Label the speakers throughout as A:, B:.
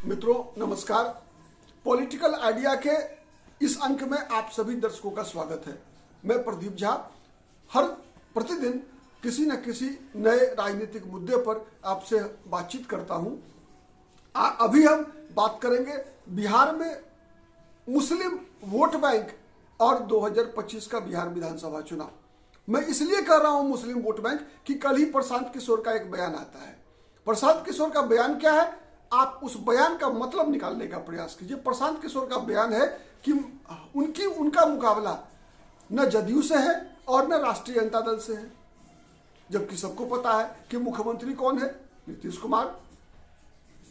A: मित्रों नमस्कार। Political idea के इस अंक में आप सभी दर्शकों का स्वागत है। मैं प्रदीप झा हर प्रतिदिन किसी न किसी नए राजनीतिक मुद्दे पर आपसे बातचीत करता हूं। अभी हम बात करेंगे बिहार में मुस्लिम वोट बैंक और 2025 का बिहार विधानसभा चुनाव। मैं इसलिए कह रहा हूं मुस्लिम वोट बैंक कि कल ही प्रशांत किशोर का एक बयान आता है। प्रशांत किशोर का बयान क्या है, आप उस बयान का मतलब निकालने का प्रयास कीजिए। प्रशांत किशोर का बयान है कि उनका मुकाबला न जदयू से है और न राष्ट्रीय जनता दल से है, जबकि सबको पता है कि मुख्यमंत्री कौन है, नीतीश कुमार।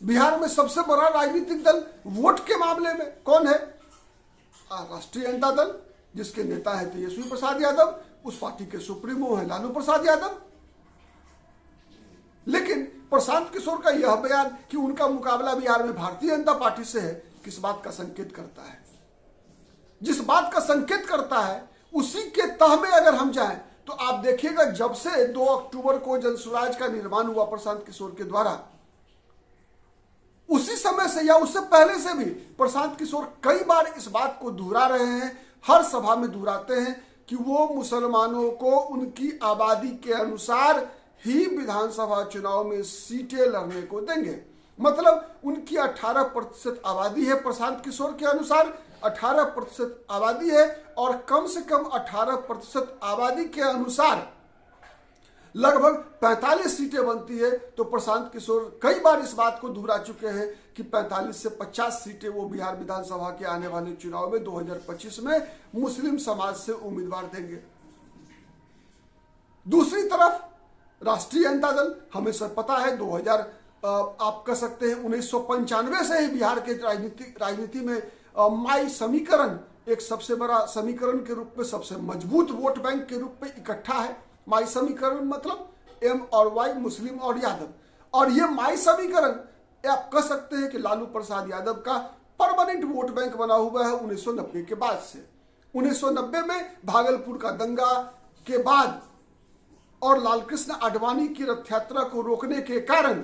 A: बिहार में सबसे बड़ा राजनीतिक दल वोट के मामले में कौन है, राष्ट्रीय जनता दल, जिसके नेता है तेजस्वी प्रसाद यादव, उस पार्टी के सुप्रीमो है लालू प्रसाद यादव। लेकिन प्रशांत किशोर का यह बयान कि उनका मुकाबला बिहार में भारतीय जनता पार्टी से है, किस बात का संकेत करता है? जिस बात का संकेत करता है उसी के तह में अगर हम जाएं तो आप देखिएगा, जब से 2 अक्टूबर को जनसुराज का निर्माण हुआ प्रशांत किशोर के द्वारा, उसी समय से या उससे पहले से भी प्रशांत किशोर कई बार इस बात को दोहरा रहे हैं, हर सभा में दोहराते हैं कि वो मुसलमानों को उनकी आबादी के अनुसार ही विधानसभा चुनाव में सीटें लड़ने को देंगे। मतलब उनकी 18% आबादी है, प्रशांत किशोर के अनुसार 18% आबादी है, और कम से कम 18% आबादी के अनुसार लगभग 45 सीटें बनती है। तो प्रशांत किशोर कई बार इस बात को दोहरा चुके हैं कि 45 से 50 सीटें वो बिहार विधानसभा के आने वाले चुनाव में 2025 में मुस्लिम समाज से उम्मीदवार देंगे। दूसरी तरफ राष्ट्रीय जनता दल, हमें सब पता है 2000 आप कह सकते हैं 1995 से ही बिहार के राजनीति में माई समीकरण एक सबसे बड़ा समीकरण के रूप में, सबसे मजबूत वोट बैंक के रूप में इकट्ठा है। माई समीकरण मतलब एम और वाई, मुस्लिम और यादव। और ये माई समीकरण आप कह सकते हैं कि लालू प्रसाद यादव का परमानेंट वोट बैंक बना हुआ है 1990 के बाद से। 1990 में भागलपुर का दंगा के बाद और लालकृष्ण आडवाणी की रथ यात्रा को रोकने के कारण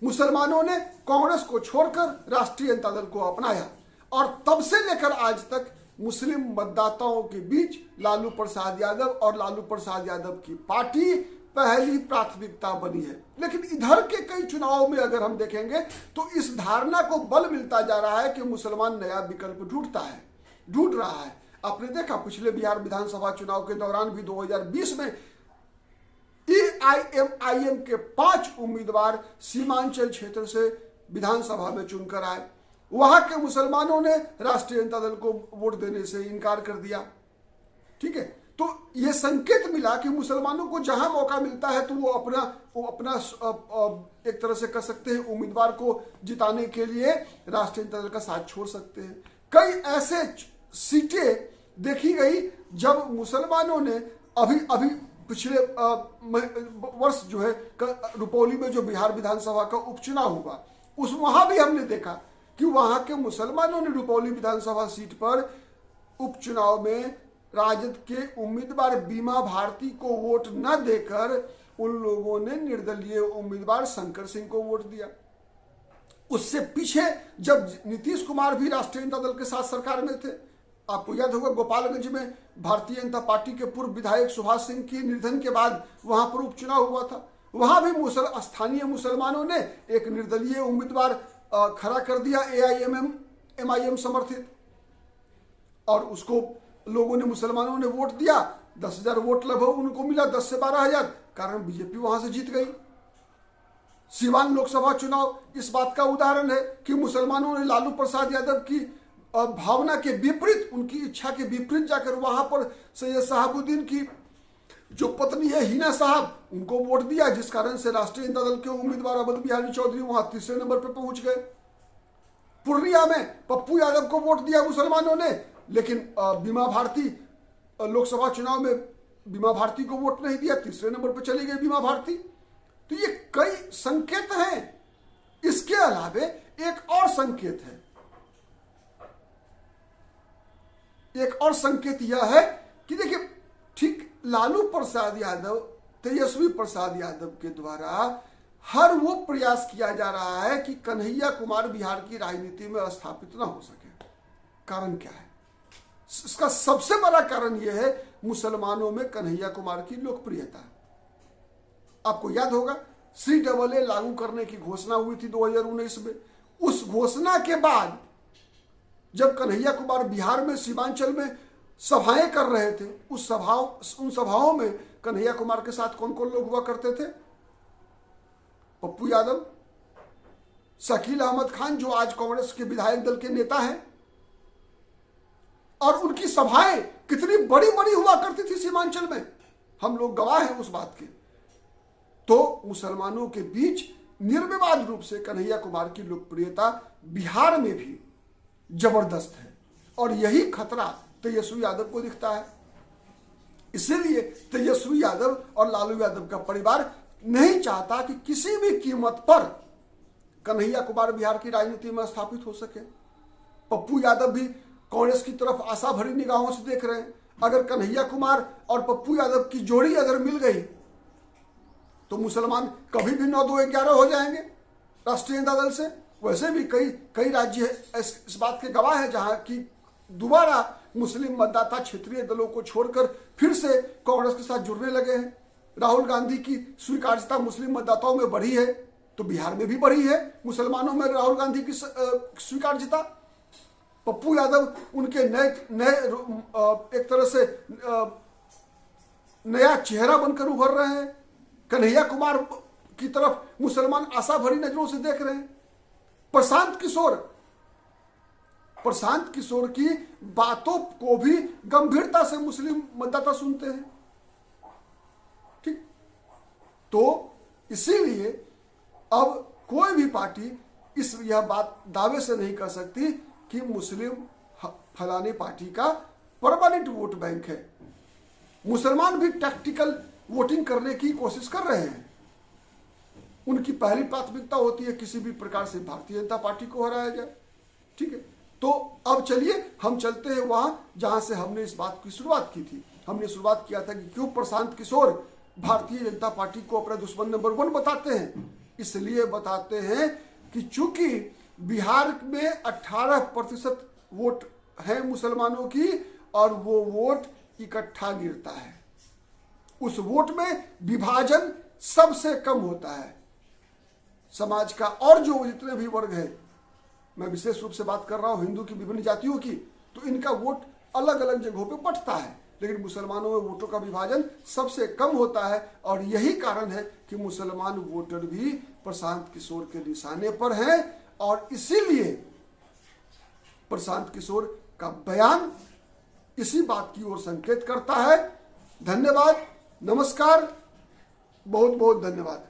A: मुसलमानों ने कांग्रेस को छोड़कर राष्ट्रीय जनता दल को अपनाया, और तब से लेकर आज तक मुस्लिम मतदाताओं के बीच लालू प्रसाद यादव और लालू प्रसाद यादव की पार्टी पहली प्राथमिकता बनी है। लेकिन इधर के कई चुनावों में अगर हम देखेंगे तो इस धारणा को बल मिलता जा रहा है कि मुसलमान नया विकल्प ढूंढ रहा है। आपने देखा पिछले बिहार विधानसभा चुनाव के दौरान भी 2020 में एआईएमआईएम के 5 उम्मीदवार सीमांचल क्षेत्र से विधानसभा में चुनकर आए। वहां के मुसलमानों ने राष्ट्रीय जनता दल को वोट देने से इनकार कर दिया। ठीक है, तो यह संकेत मिला कि मुसलमानों को जहां मौका मिलता है तो वो अपना एक तरह से कह सकते हैं उम्मीदवार को जिताने के लिए राष्ट्रीय जनता दल का साथ छोड़ सकते हैं। कई ऐसे सीटें देखी गई जब मुसलमानों ने अभी पिछले वर्ष जो है रुपौली में जो बिहार विधानसभा का उपचुनाव हुआ, वहां भी हमने देखा कि वहां के मुसलमानों ने रुपौली विधानसभा सीट पर उपचुनाव में राजद के उम्मीदवार बीमा भारती को वोट न देकर उन लोगों ने निर्दलीय उम्मीदवार शंकर सिंह को वोट दिया। उससे पीछे जब नीतीश कुमार भी राष्ट्रीय जनता दल के साथ सरकार में थे, आपको याद होगा गोपालगंज में भारतीय जनता पार्टी के पूर्व विधायक सुभाष सिंह के निधन के बाद वहां पर उपचुनाव हुआ था। वहां भी स्थानीय मुसलमानों ने एक निर्दलीय उम्मीदवार खड़ा कर दिया, एआईएमआईएम समर्थित, और उसको लोगों ने, मुसलमानों ने वोट दिया। 10,000 वोट लगभग उनको मिला, 10 से 12,000, कारण बीजेपी वहां से जीत गई। सीवान लोकसभा चुनाव इस बात का उदाहरण है कि मुसलमानों ने लालू प्रसाद यादव की भावना के विपरीत, उनकी इच्छा के विपरीत जाकर वहां पर सैयद शहाबुद्दीन की जो पत्नी है हिना साहब, उनको वोट दिया, जिस कारण से राष्ट्रीय जनता दल के उम्मीदवार अवध बिहारी चौधरी वहां तीसरे नंबर पर पहुंच गए। पूर्णिया में पप्पू यादव को वोट दिया मुसलमानों ने, लेकिन बीमा भारती लोकसभा चुनाव में बीमा भारती को वोट नहीं दिया, तीसरे नंबर पर चली गई बीमा भारती। तो ये कई संकेत हैं। इसके अलावे एक और संकेत है, एक और संकेत यह है कि देखिए, ठीक लालू प्रसाद यादव, तेजस्वी प्रसाद यादव के द्वारा हर वो प्रयास किया जा रहा है कि कन्हैया कुमार बिहार की राजनीति में स्थापित ना हो सके। कारण क्या है? इसका सबसे बड़ा कारण यह है मुसलमानों में कन्हैया कुमार की लोकप्रियता। आपको याद होगा CAA लागू करने की घोषणा हुई थी 2019 में। उस घोषणा के बाद जब कन्हैया कुमार बिहार में सीमांचल में सभाएं कर रहे थे, उन सभाओं में कन्हैया कुमार के साथ कौन कौन लोग हुआ करते थे? पप्पू यादव, शकील अहमद खान जो आज कांग्रेस के विधायक दल के नेता हैं, और उनकी सभाएं कितनी बड़ी बड़ी हुआ करती थी सीमांचल में, हम लोग गवाह हैं उस बात के। तो मुसलमानों के बीच निर्विवाद रूप से कन्हैया कुमार की लोकप्रियता बिहार में भी जबरदस्त है, और यही खतरा तेजस्वी यादव को दिखता है। इसीलिए तेजस्वी यादव और लालू यादव का परिवार नहीं चाहता कि किसी भी कीमत पर कन्हैया कुमार बिहार की राजनीति में स्थापित हो सके। पप्पू यादव भी कांग्रेस की तरफ आशा भरी निगाहों से देख रहे हैं। अगर कन्हैया कुमार और पप्पू यादव की जोड़ी अगर मिल गई तो मुसलमान कभी भी 9-2-11 हो जाएंगे राष्ट्रीय जनता दल से। वैसे भी कई राज्य इस बात के गवाह हैं जहां की दोबारा मुस्लिम मतदाता क्षेत्रीय दलों को छोड़कर फिर से कांग्रेस के साथ जुड़ने लगे हैं। राहुल गांधी की स्वीकार्यता मुस्लिम मतदाताओं में बढ़ी है, तो बिहार में भी बढ़ी है मुसलमानों में राहुल गांधी की स्वीकार्यता। पप्पू यादव उनके नए एक तरह से नया चेहरा बनकर उभर रहे हैं। कन्हैया कुमार की तरफ मुसलमान आशा भरी नजरों से देख रहे हैं। प्रशांत किशोर की बातों को भी गंभीरता से मुस्लिम मतदाता सुनते हैं। ठीक, तो इसीलिए अब कोई भी पार्टी यह बात दावे से नहीं कर सकती कि मुस्लिम फलाने पार्टी का परमानेंट वोट बैंक है। मुसलमान भी टैक्टिकल वोटिंग करने की कोशिश कर रहे हैं। उनकी पहली प्राथमिकता होती है किसी भी प्रकार से भारतीय जनता पार्टी को हराया जाए। ठीक है, तो अब चलिए हम चलते हैं वहां जहां से हमने इस बात की शुरुआत की थी। हमने शुरुआत किया था कि क्यों प्रशांत किशोर भारतीय जनता पार्टी को अपना दुश्मन नंबर 1 बताते हैं। इसलिए बताते हैं कि चूंकि बिहार में 18% वोट है मुसलमानों की, और वो वोट इकट्ठा गिरता है। उस वोट में विभाजन सबसे कम होता है समाज का। और जो जितने भी वर्ग हैं, मैं विशेष रूप से बात कर रहा हूं हिंदू की विभिन्न जातियों की, तो इनका वोट अलग अलग जगहों पे बंटता है, लेकिन मुसलमानों में वोटों का विभाजन सबसे कम होता है। और यही कारण है कि मुसलमान वोटर भी प्रशांत किशोर के निशाने पर हैं, और इसीलिए प्रशांत किशोर का बयान इसी बात की ओर संकेत करता है। धन्यवाद, नमस्कार, बहुत बहुत धन्यवाद।